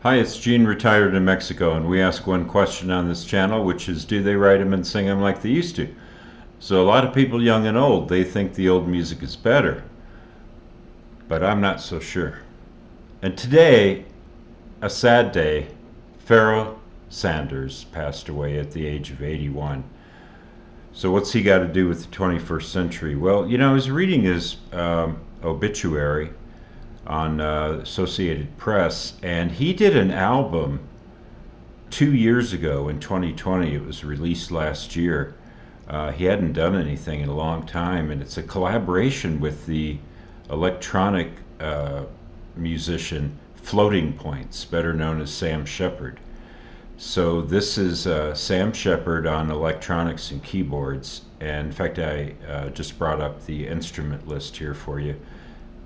Hi, it's Gene, retired in Mexico, and we ask one question on this channel, which is, do they write them and sing them like they used to? So a lot of people, young and old, they think the old music is better, but I'm not so sure. And today, a sad day, Pharoah Sanders passed away at the age of 81. So what's he got to do with the 21st century? Well, I was reading his obituary on Associated Press, and he did an album 2 years ago in 2020. It was released last year. He hadn't done anything in a long time, and it's a collaboration with the electronic musician Floating Points, better known as Sam Shephard. So this is Sam Shephard on electronics and keyboards, and in fact I just brought up the instrument list here for you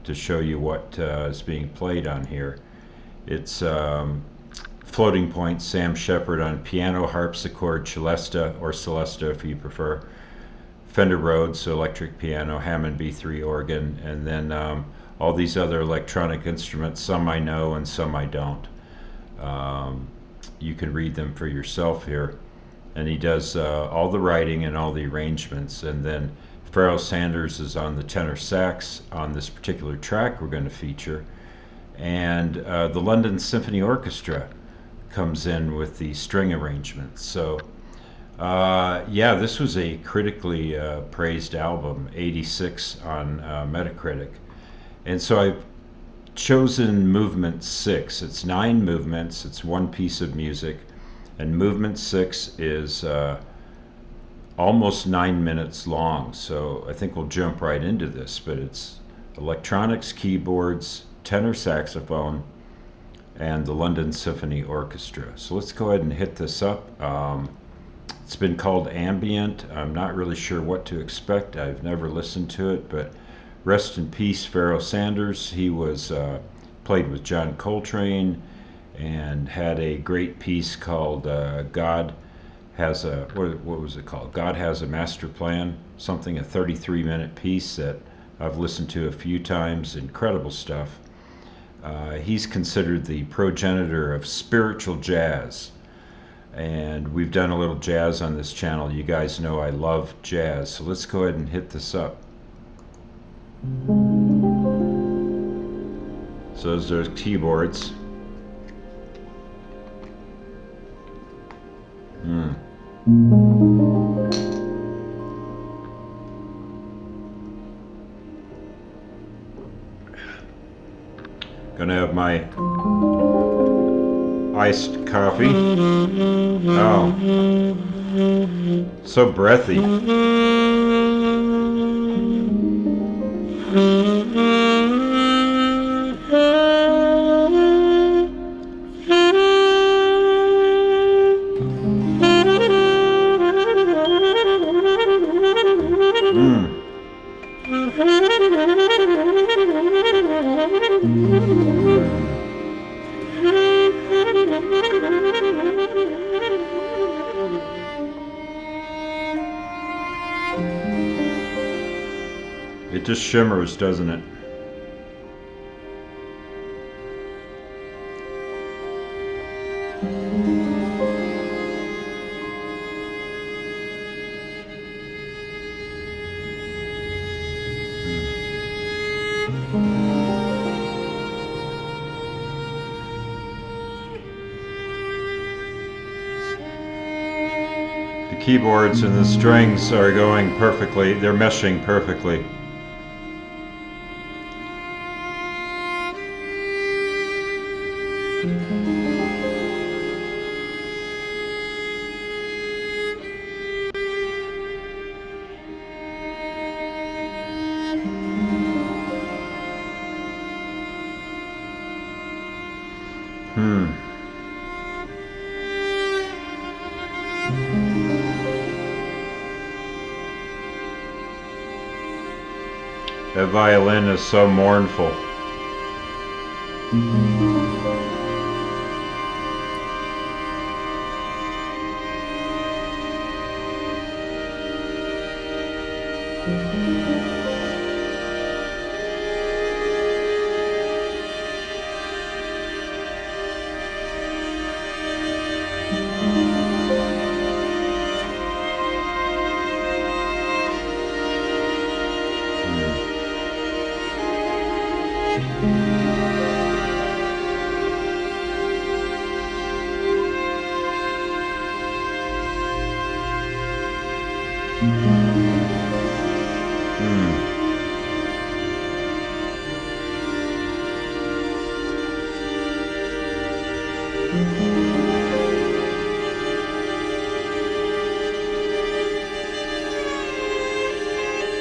to show you what is being played on here. It's Floating Point, Sam Shephard on piano, harpsichord, celesta, or celesta if you prefer, Fender Rhodes, so electric piano, Hammond B3 organ, and then all these other electronic instruments. Some I know and some I don't. You can read them for yourself here. And he does all the writing and all the arrangements. And then Pharoah Sanders is on the tenor sax on this particular track we're going to feature. And the London Symphony Orchestra comes in with the string arrangements. So yeah, this was a critically praised album, 86 on Metacritic. And so I've chosen movement 6. It's 9 movements, it's one piece of music, and movement 6 is almost 9 minutes long. So I think we'll jump right into this, but it's electronics, keyboards, tenor saxophone, and the London Symphony Orchestra. So let's go ahead and hit this up. It's been called ambient. I'm not really sure what to expect. I've never listened to it, but rest in peace, Pharoah Sanders. He was played with John Coltrane and had a great piece called God Has a, what was it called? God Has a Master Plan, something, a 33-minute piece that I've listened to a few times. Incredible stuff. He's considered the progenitor of spiritual jazz, and we've done a little jazz on this channel. You guys know I love jazz, so let's go ahead and hit this up. So those are keyboards. Gonna have my iced coffee. Oh, so breathy. It just shimmers, doesn't it? The keyboards and the strings are going perfectly. They're meshing perfectly. That violin is so mournful.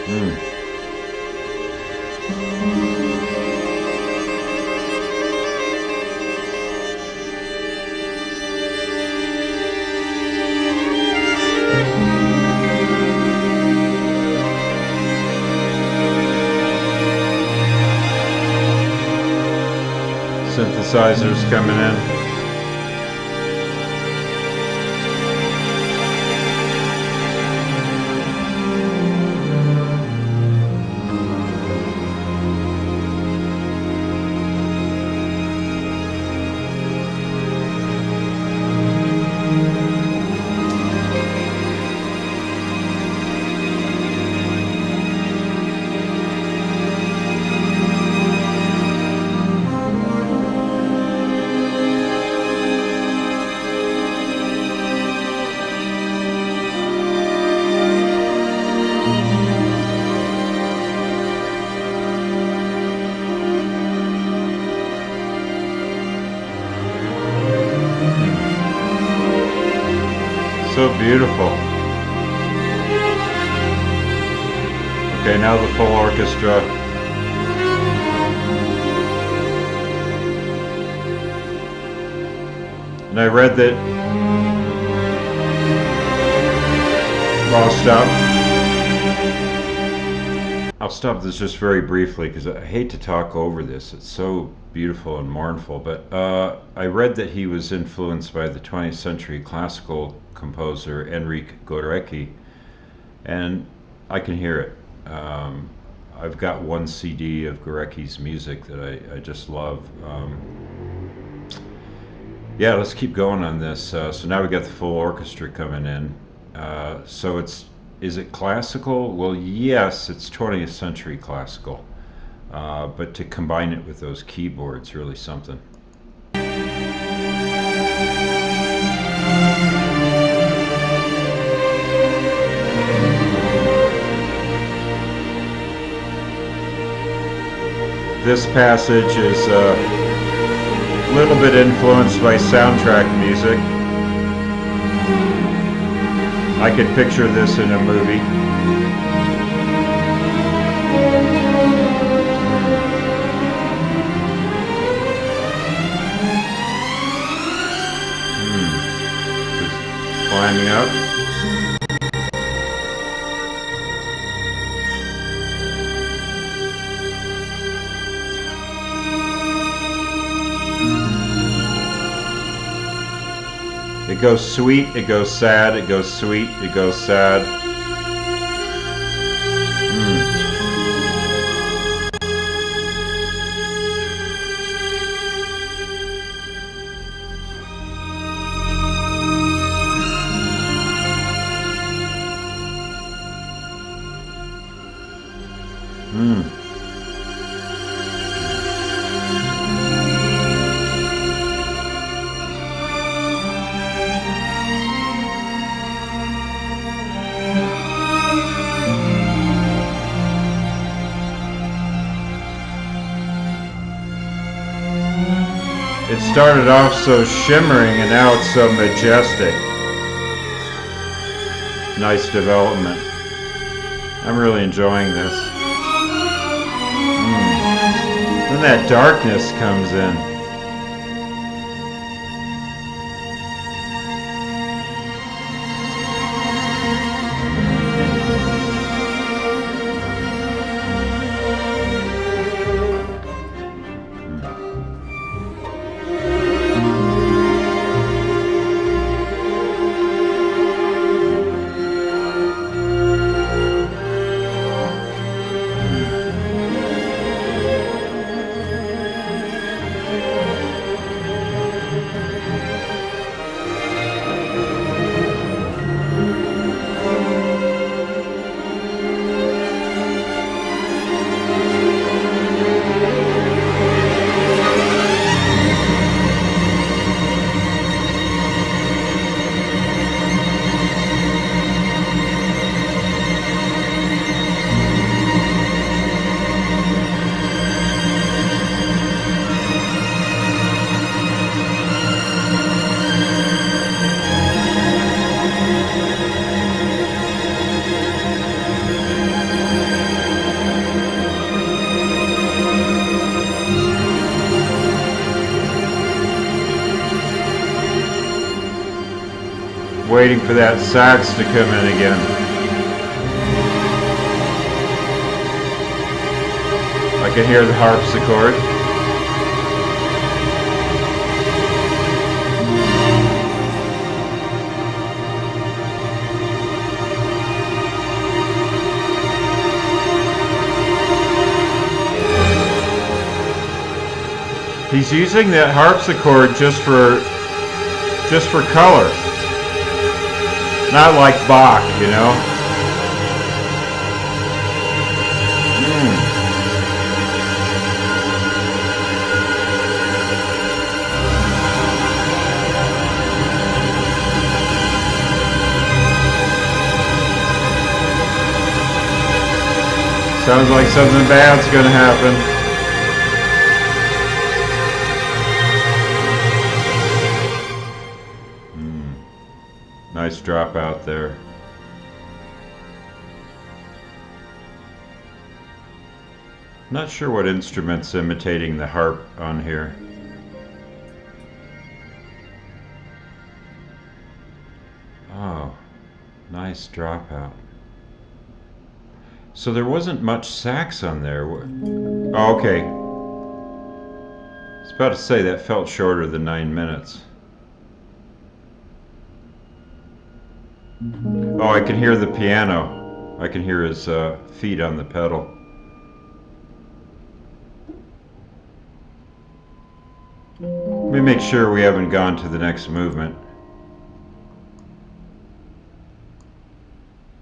Mm. Synthesizers coming in. So beautiful. Okay, now the full orchestra. And I read that. I'll stop this just very briefly because I hate to talk over this. It's so beautiful and mournful. But I read that he was influenced by the 20th century classical composer Enrique Gorecki, and I can hear it. I've got one CD of Gorecki's music that I just love. Yeah, let's keep going on this. So now we got the full orchestra coming in. So is it classical? Well, yes, it's 20th century classical. But to combine it with those keyboards, really something. This passage is a little bit influenced by soundtrack music. I could picture this in a movie. Just climbing up. It goes sweet, it goes sad, it goes sweet, it goes sad. It started off so shimmering and now it's so majestic. Nice development. I'm really enjoying this. Then that darkness comes in. waiting for that sax to come in again. I can hear the harpsichord. He's using that harpsichord just for color. Not like Bach, you know. Sounds like something bad's gonna happen. Nice drop out there. Not sure what instrument's imitating the harp on here. Oh, nice drop out. So there wasn't much sax on there. Oh, okay. I was about to say that felt shorter than 9 minutes. Oh, I can hear the piano. I can hear his feet on the pedal. Let me make sure we haven't gone to the next movement.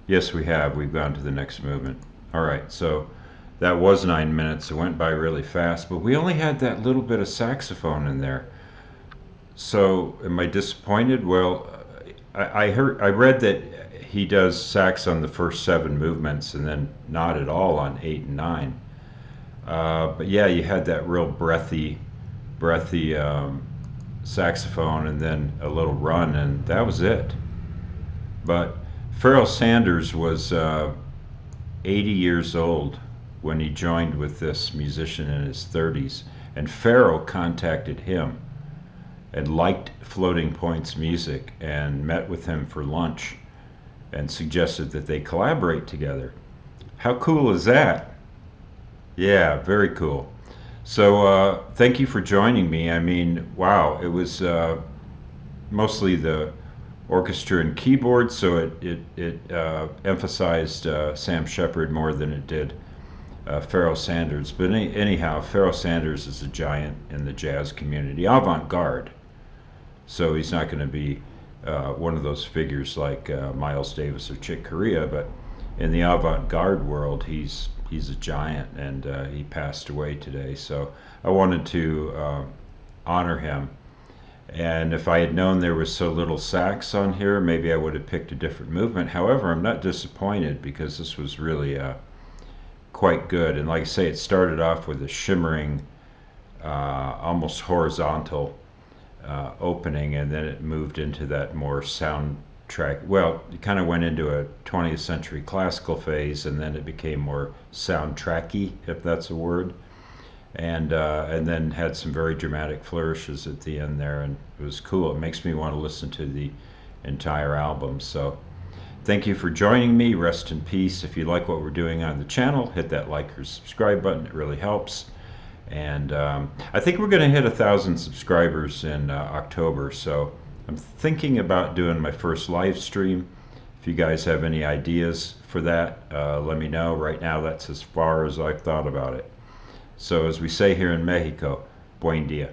Yes, we have. We've gone to the next movement. All right, so that was 9 minutes. It went by really fast, but we only had that little bit of saxophone in there. So am I disappointed? Well, I read that he does sax on the first 7 movements and then not at all on 8 and 9. But yeah, you had that real breathy saxophone and then a little run, and that was it. But Pharoah Sanders was 80 years old when he joined with this musician in his 30s, and Pharoah contacted him and liked Floating Point's music and met with him for lunch and suggested that they collaborate together. How cool is that? Yeah, very cool. So thank you for joining me. I mean, wow, it was mostly the orchestra and keyboard, so it emphasized Sam Shephard more than it did Pharoah Sanders. But anyhow, Pharoah Sanders is a giant in the jazz community, avant-garde. So he's not going to be one of those figures like Miles Davis or Chick Corea, but in the avant-garde world, he's a giant, and he passed away today. So I wanted to honor him. And if I had known there was so little sax on here, maybe I would have picked a different movement. However, I'm not disappointed because this was really quite good. And like I say, it started off with a shimmering, almost horizontal opening, and then it moved into that more soundtrack. Well, it kind of went into a 20th century classical phase, and then it became more soundtracky, if that's a word. And then had some very dramatic flourishes at the end there, and it was cool. It makes me want to listen to the entire album. So thank you for joining me. Rest in peace. If you like what we're doing on the channel, hit that like or subscribe button. It really helps. And I think we're going to hit 1,000 subscribers in October, so I'm thinking about doing my first live stream. If you guys have any ideas for that, let me know. Right now, that's as far as I've thought about it. So as we say here in Mexico, buen dia.